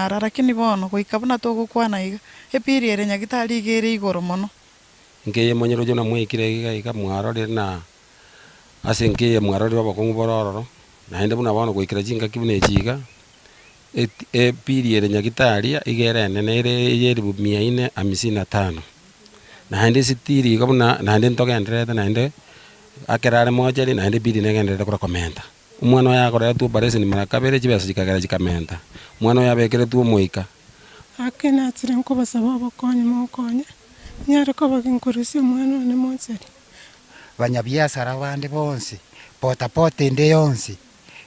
mwara lakini bono goikabona tugukwana iga epiriere nyagitari igere igoro mono ngeye monyero jona mwikire iga mwaro ri na ase ngeye mwaro ri bakongu bororo na hende buna bono goikira jinga kibune chiga epiriere nyagitari igere nene ire 455 na hende sitiri iga buna na hende ntogendrete na hende akerare moja ri na hende biri negendrete kura komenta umwana yakora tu barese ni marakabere chibesa chikagara chikamenta mwana yabekere tu muika akena tsire nko basaba bakonye mokonye nyare ko bakinkurisi mwana ne monseri banyabiasara bande bonse potapote inde yonse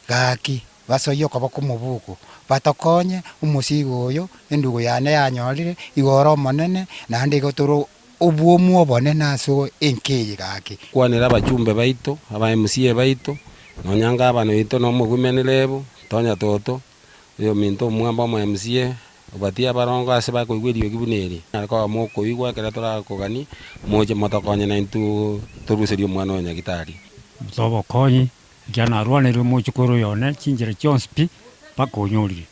gaki basoyo ko bakumubuko batokonye umusigo oyo endugo yane yanyorire igoro monene na hande gotoro obwomu obone naso enkeye gaki kwanira abachumbe baito aba MCA baito nonyanga abana baito no mugumenelebo tonya toto yo minto mwamba mu MCA obatia barongo ase bakoigwerio kibuneri ariko amoko igwa kera tora kogani moje motokonye na intu toruserio mwana wa nyagitari tobo konyi jana rwanero mochukuru yone chinjira chonspi bakonyori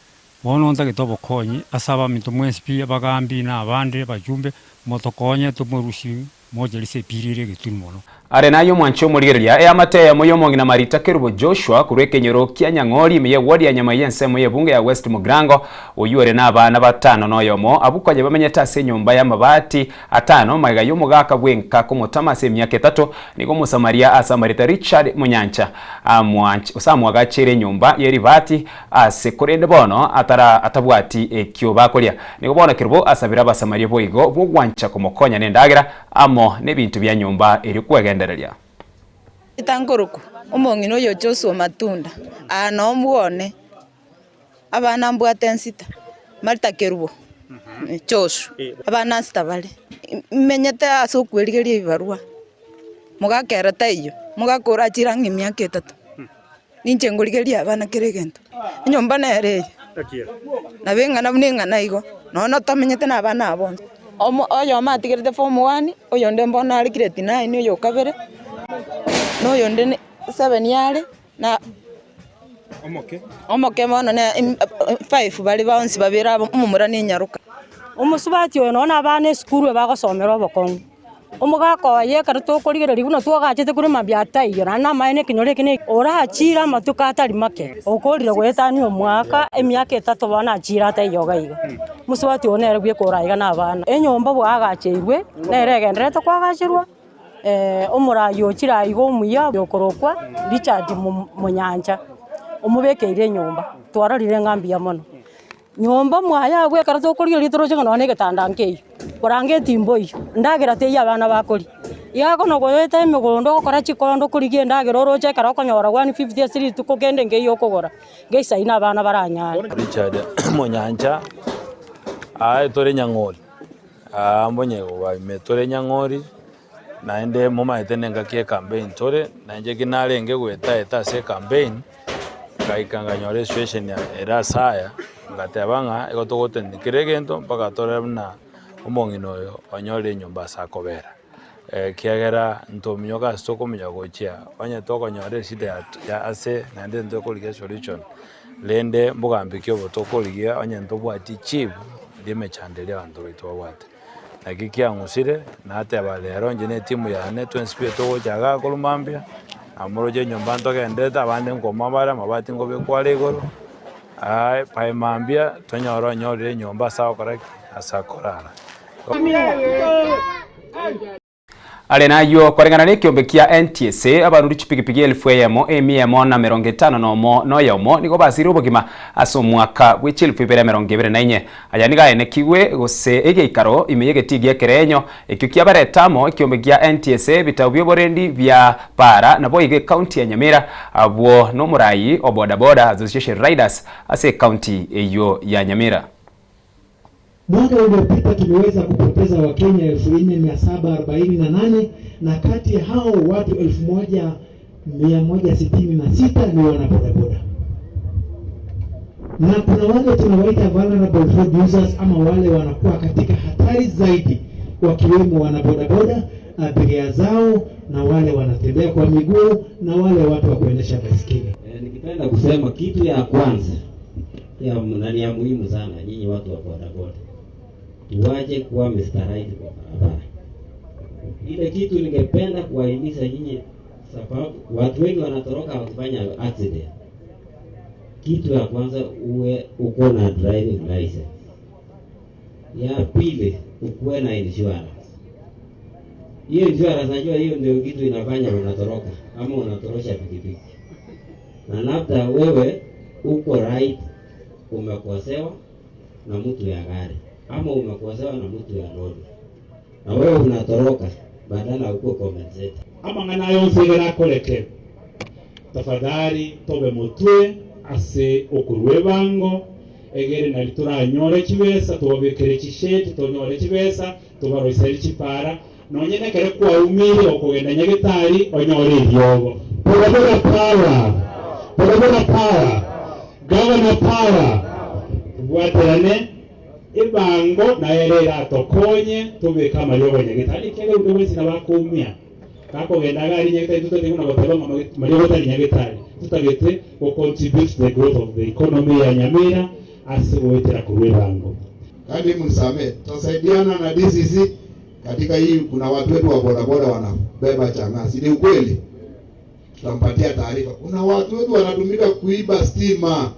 bono ndage tobo konyi asaba minto mwenspi abagambi na abande bajumbe motokonye tumurushi moje lise pirire gitumono are nayo mwancho murigeria e amate moyo mongi na marita kerubo Joshua kurekenyoro kya nyang'ori miye wodi ya nyama yense moye bunge ya West Mugrango oyure na abana batano noyomo abukoje bamenyeta se nyumba ya mabati atano maga yomugaka bwenka kumutama se myaka 3 niko musamaria asamarita Richard Munyancha amwanchi usamwaga chere nyumba yeri bati ase kurende bono atabwati ekyo bakolia niko bono kerubo asabira basamaria boigo bugwancha kumukonya nendagira amo nebintu bya nyumba eri kwegendereria itanguruku umongi no Joshua Matunda no muone abana mbwatensita Marta Kerubo Joshua abana stabale menyete asokwerigeria ibarua mugakera tayo mugakora chirangi myaka 3 ninche ngurigeria abana kiregento nyumba nere na benga na mninga naigo no tamenyete na abana abonze oyo matigirite form 1 oyo ndembona ari grade 9 oyo kabere no yonde 7 yale na omoke mono na 5 bali baonsi babira umumura ni nyaruka umusubati oyo nona abana skuru bagosomera obokongo umugako ye karto kurigereri buno twagachete kuri mabyata iyo na maene kinyore kine ora achira matuka atari make okorire gwetani omwaka emyaka 3 bana achira ata iyo gaiga musubati onere gwe koraiga na abana enyomba bwagacheirwe neregenderete kwagachirwa omurayo chiraigo muya yokorokwa Richard Munyanja umubekeire nyomba twararire ngambi ya mono nyomba mwaya gwe karato kuri litoro chinga none getanda nkeyo korange timbo iyo ndagira te abana bakori yako no goyeta imigondo gukora chikondo kuri gendagera oroche karakonyora 150 city tukogende ngeyo kogora geisa ina abana baranya Richard Munyanja tore nyang'ori mbonye wa metore nyang'ori naende moma etenenga kie campaign tore nanje kinarenge gweta se campaign kaikanganyore situation ya erasaya ngatabanga egotogotendikire gento mpaka tore na umongino oyo onyore nyumba sakobera kiagera ntomyoka stokomya gochia onye tokonyore shida ya ase nande ndokoliga solution lende mbugambikyo botokoliga onye ntobwati chief ndimechandelia andro itwawate nakikia ngusire na hata balero njene timu ya ne twenspe to jaga kolumambia amoroje nyumba ntogendeta abande ngoma bara mabati ngobe kwale igoro paimambia tonyoro nyorire nyumba sawa correct asakorara ale nayo korengana ne kiombe kia NTSA abandu chipikipiki 1150 nomo noyomo niko basiri obogima aso mwaka bwechilfu 2024 aya niga ene kiwe gose egeikaro imeyegetigie kerenyo ekyo kia baretamo kiombe kia NTSA bitau byoborendi bya para nabo ige county ya Nyamira abwo no murai oboda boda Association Riders ase county eyo ya Nyamira. Mwaka uliopita tumeweza kupoteza Wakenya 4748 na kati ya hao watu 1166 ni wanabodaboda. Na kuna wale tunawaita vulnerable road users ama wale wanakuwa katika hatari zaidi wakiwemo wanabodaboda, abiria zao na wale wanatembea kwa miguu na wale watu wa kuendesha baiskeli. Nikipenda kusema kitu ya kwanza ya muhimu sana nyinyi watu wa bodaboda. Tuwaje kuwa Mr. Right kwa barabara. Ile kitu ningependa kuwahimiza nyinyi, sababu watu wengi wanatoroka wakifanya accident. Kitu ya kwanza uko na driving license. Ya pili ukuwe na insurance. Hiyo insurance najua hiyo ndio kitu inafanya unatoroka ama unatorosha pikipiki. Na labda wewe uko right, umekosewa na mtu ya gari ama umekosewa na mtu ya lori, na wewe unatoroka badala uko compensate. Ama ngana yonse gara koleke. Tafadhali tobe mutwe ase okuruwe bango egere na litura nyore kibesa tobekere kisheti tonyore kibesa tobaroisa kipara nonyene kare kwa umiri okugenda nyagetari onyore ibyogo. Bodaboda power, bodaboda power, governor power. Waterane ibango na yerera tokonye tubeka amaryogo nyagetari kere undi wese nabakumia kako genda gari nyagetari tutateguna goteba amaryogo tari nyagetari tutagete ko contribute to the growth of the economy ya Nyamira asiwetera kuwe bango. Kandi msame tusaidiana na DCC katika hii. Kuna watu wetu wa bodaboda wanabeba changasi, ni ukweli, tutampatia taarifa. Kuna watu wetu wanatumika kuiba stima,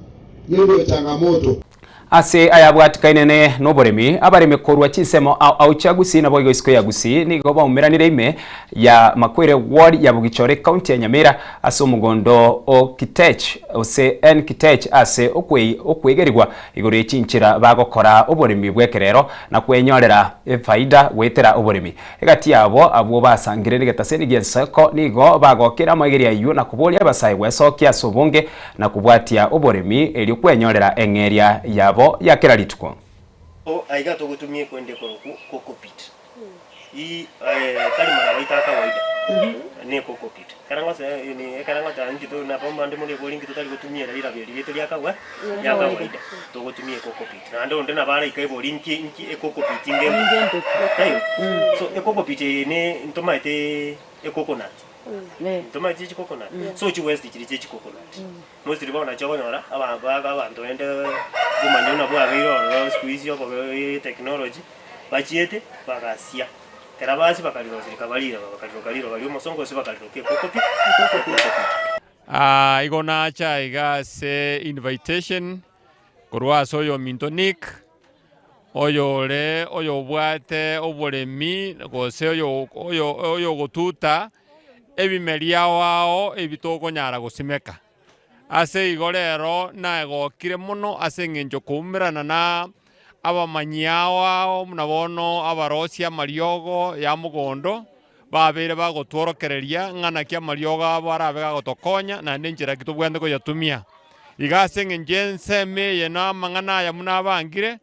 hiyo ndio changamoto. Ase ayabwatikainene noboremi abareme korwa chisemo au chagusi na boigo isko ya gusi ni goba umeranire ime ya Makwere ward ya Bugichore county ya Nyamira ase umugondo o Kitech ose en Kitech ase okwegerigwa igore chinchira bagokora oboremi bwekerero na kwenyorera faida wetera oboremi egati yabo abo basangire nigetaseni gensako nigo bagokera mageria yu na kubolia basai wesokia sobonge na kubwatia oboremi eli kwenyorera engeria yabo ya kila lituko. Aiga tugutumie kwende kokopit. Hii kali mara waita kawaida. Ni kokopit. Karanga ni karanga tangi tu na pomba ndimo ni bolingi tutali gutumia ila beli yetu ya kawa ya kawaida. Tugutumie kokopit. Na ndo ndena bara ikai bolingi inki kokopit ngembe. Tayo. So kokopit ni ntomaite coconut. Tomato chichi coconut. So chi west chichi coconut. Most ribona chobona abantu ende bumanyona bwa biro squeeze yo technology bachiete bagasia. Karabasi bakalirozira kabalira bakalirokaliro bali umusongo se bakaliroke kokopi. Igona cha igase invitation kurwa soyo mintonik oyole oyobwate oboremi gose oyo gotuta ebimeria wao ebitokonyara gusimeka ase igorero na egokire muno ase ngenjo kumirana na abamanyia wao munabono abarosia mariogo ya mugondo babere bagotworokereria ngana kia mariogo abarabe gagotokonya na nenjira kitubwende ko yatumia igase ngenjense meye na mangana ya munabangire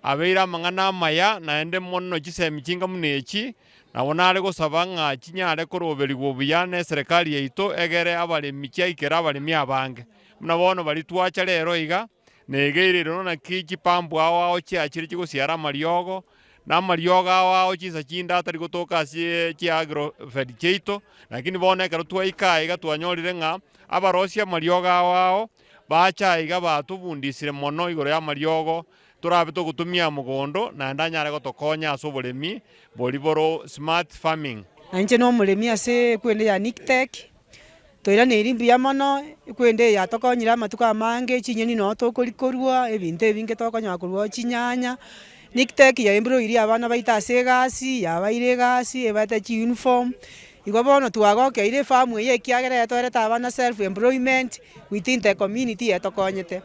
abeira mangana maya na ende mono chisemichinga munechi nabona ari gusaba ng'a chinyare koroberigwo buyane serikali yaito egere abaremi chaikera abaremi abange munabono bari twacha rero iga negeirero na kichi pambu awo chiachiri chigusiara mariogo na mariogo awo chisa chinda atari gotoka ase chiagro fed cheito lakini bone karo twaika iga twanyorire ng'a abarosia mariogo awo bacha iga batubundisire mono igoro ya mariogo turabe tugutumia mugondo na ndanyare gotokonya ase oboremi boriboro smart farming. Anje no muremi ase kwende ya Niktech toira neri mbia mono kwende ya tokonyira amatuka amange chinyeni no tokorikorwa ebintu ebinge tokonya korwa chinyanya. Niktech ya embro iri abana baita ase gasi ya baire gasi ebata chi uniform igo bono twagokeire farm ye kiagere toreta abana self employment within the community etokonyete.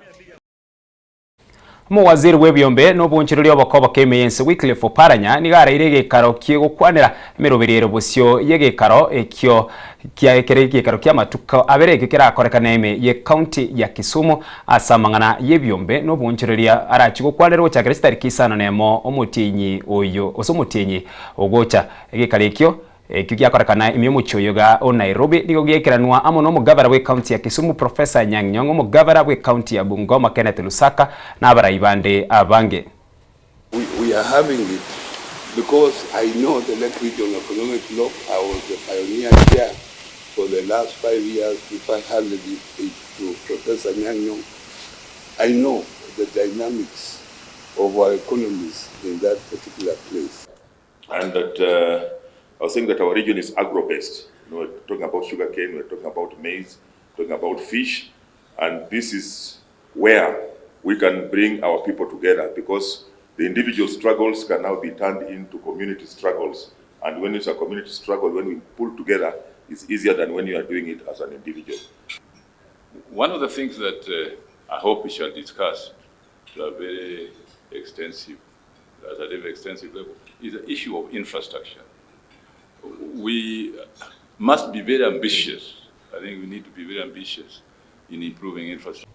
Waziri webyombe no bunchiruri obokobo kemeyense Wycliffe Oparanya nigareire gekaro kiegukwanira emeroberiero busio yegekaro ekyo kiaekere gekaro kia matuka abereke kirakorekana ime ye county ya Kisumu asamangana yebyombe no bunchiruri arachigukwanira ocha Kristari kisana nemo omutinyi oyo osomutinyi ogocha egekare ekyo kiakorekana ime muchoyoga o Nairobi nigo gekeranwa amo no mugavara we county ya Kisumu Professor Anyang' Nyong'o mugavara we county ya Bungoma Kenneth Lusaka na abarayibande abange. We are having it because I know the Lake Region Economic Bloc. I was the pioneer here for the last 5 years if I handed it to Professor Anyang' Nyong'o. I know the dynamics of our economies in that particular place. And that I was saying that our region is agro-based. We're talking about sugarcane, we're talking about maize, talking about fish, and this is where we can bring our people together, because the individual struggles can now be turned into community struggles. And when it's a community struggle, when we pull together, it's easier than when you are doing it as an individual. One of the things that I hope we shall discuss to a very extensive level is the issue of infrastructure. We must be very ambitious. I think we need to be very ambitious in improving infrastructure.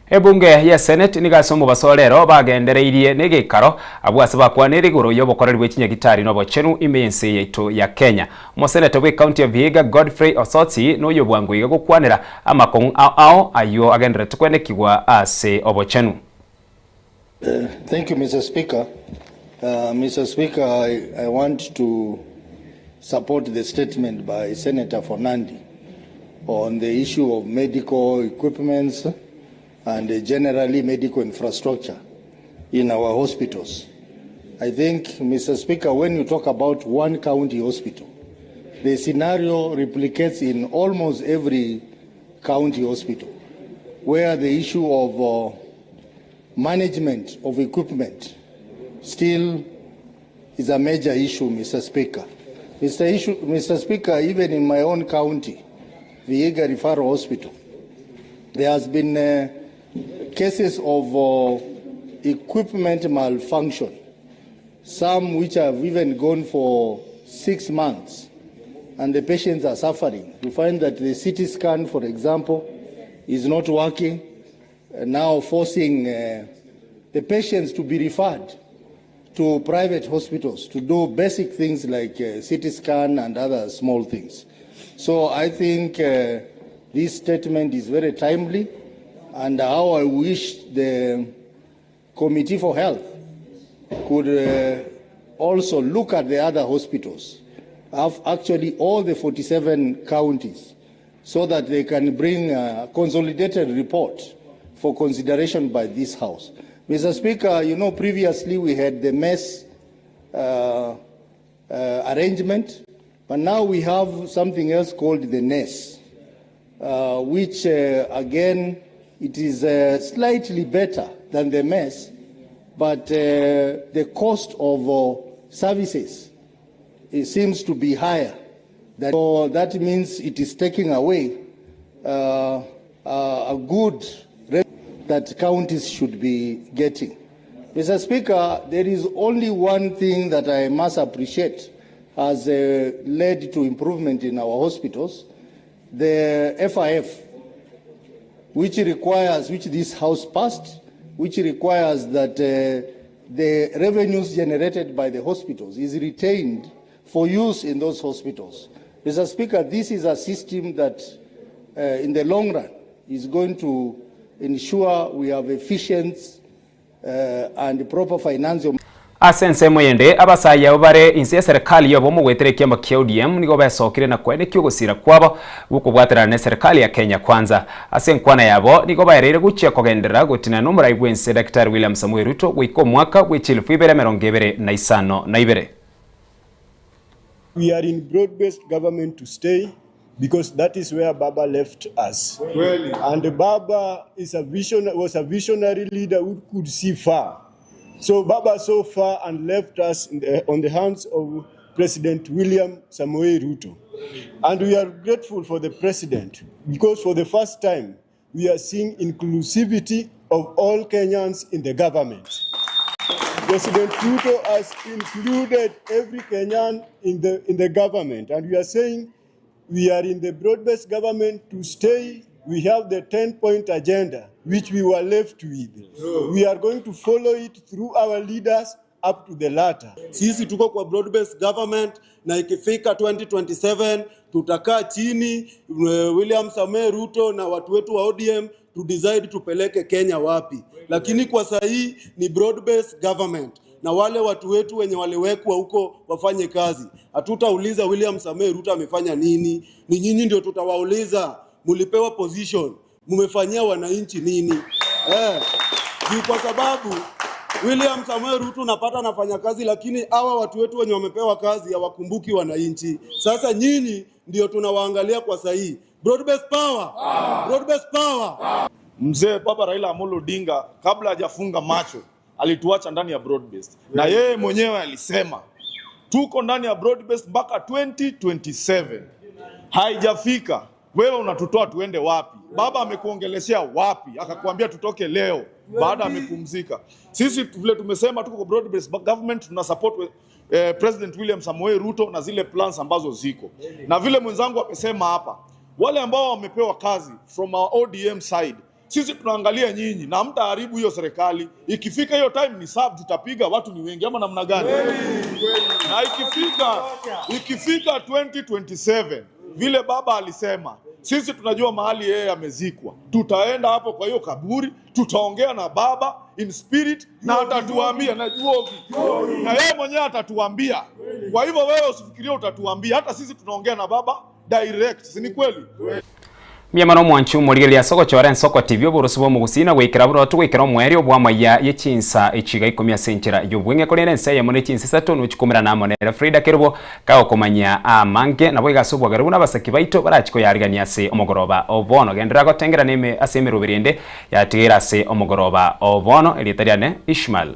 Ebunge ya Senate nigasomo basolero bagendereirie nigikaro abwase bakwanira iguru yobokoreri bw'ikinyagitari no bochenu imense yetu ya Kenya. Umusenate we county of Vihiga Godfrey Osotsi no yobwanguiga gukwanira amakong ao ayo agendere tukwenekigwa ase obochenu. Thank you, Mr. Speaker. Mr. Speaker, I want to support the statement by Senator Fernandi on the issue of medical equipments and generally medical infrastructure in our hospitals. I think, Mr. Speaker, when you talk about one county hospital, the scenario replicates in almost every county hospital, where the issue of management of equipment still is a major issue, Mr. Speaker. Mr. Speaker, even in my own county, Vihiga Referral Hospital, there has been cases of equipment malfunction, some which have even gone for 6 months, and the patients are suffering. You find that the CT scan, for example, is not working, now forcing the patients to be referred to private hospitals to do basic things like CT scan and other small things. So I think this statement is very timely, and how I wish the Committee for Health could also look at the other hospitals, actually all the 47 counties, so that they can bring a consolidated report for consideration by this House. Mr. Speaker, you know, previously we had the MES arrangement, but now we have something else called the NES, which again, it is slightly better than the MES, but the cost of services, it seems to be higher. So that means it is taking away a good that counties should be getting. Mr. Speaker, there is only one thing that I must appreciate has led to improvement in our hospitals, the FIF, which this House passed, which requires that the revenues generated by the hospitals is retained for use in those hospitals. Mr. Speaker, this is a system that in the long run is going to ensure we have efficient and proper financial. Asense moyende abasaya obare insi ya serikali yobo mu gweterekia makia ODM nigo besokire na kwene kyogosira kwabo guko bwatera ne serikali ya Kenya kwanza. Asenkwana yabo nigo bayerere guchia kogendera gutina no murayi bwense Dr. William Samuel Ruto gwiko mwaka gw'echilfu 2025. We are in broad-based government to stay, because that is where Baba left us. Really? And Baba was a visionary leader who could see far. So Baba saw far and left us on the hands of President William Samoei Ruto. And we are grateful for the president, because for the first time, we are seeing inclusivity of all Kenyans in the government. President Ruto has included every Kenyan in the government, and we are saying we are in the broad-based government to stay. We have the 10-point agenda, which we were left with. We are going to follow it through our leaders up to the latter. Sisi tuko kwa broad-based government, na ikifika 2027 tutakaa chini William Samoei Ruto na watu wetu wa ODM to decide tupeleke Kenya wapi. Lakini kwa sahii ni broad-based government, na wale watu wetu wenye waliwekwa huko wafanye kazi. Hatutauliza William Samoei Ruto amefanya nini, ni nyinyi ndio tutawauliza. Mulipewa position, mumefanyia wananchi nini? Juu kwa sababu William Samuel Ruto unapata anafanya kazi, lakini hawa watu wetu wenye wamepewa kazi hawakumbuki wananchi. Sasa nyinyi ndio tunawaangalia kwa sahihi. Broad-based power. Broad-based power. Mzee Baba Raila Amolo Odinga kabla hajafunga macho alituacha ndani ya broad-based. Na yeye mwenyewe alisema tuko ndani ya broad-based mpaka 2027. Haijafika. Wewe unatutoa tuende wapi? Baba amekuongeleshea wapi? Akakwambia tutoke leo baada amepumzika. Sisi vile tumesema tuko broad-based government, tuna support President William Samoei Ruto na zile plans ambazo ziko. Na vile mwenzangu amesema hapa, wale ambao wamepewa kazi from our ODM side, sisi tunaangalia nyinyi na mtaharibu hiyo serikali. Ikifika hiyo time ni sababu tutapiga, watu ni wengi ama namna gani? Na ikifika 2027 vile baba alisema, sisi tunajua mahali yeye amezikwa. Tutaenda hapo kwa hiyo kaburi, tutaongea na baba in spirit na atatuambia na yeye mwenyewe atatuambia. Kwa hivyo wewe usifikirie utatuambia, hata sisi tunaongea na baba direct, si ni kweli? Miamano mwanchu murigelia soko chora soko TV oburusubo mugusina gwikira buro twikira mweri obwama ya yechinsa ichiga 10 senchera yobwenge konene nse ya mone chinsa 3 nuchikumira na monera Frida Kerubo kawo komanya amange nabo igasobwa garuna basaki baito barachiko yarigania se omogoroba obono gendera gotengera neme asemero birinde yatigera se omogoroba obono elitariane Ishmael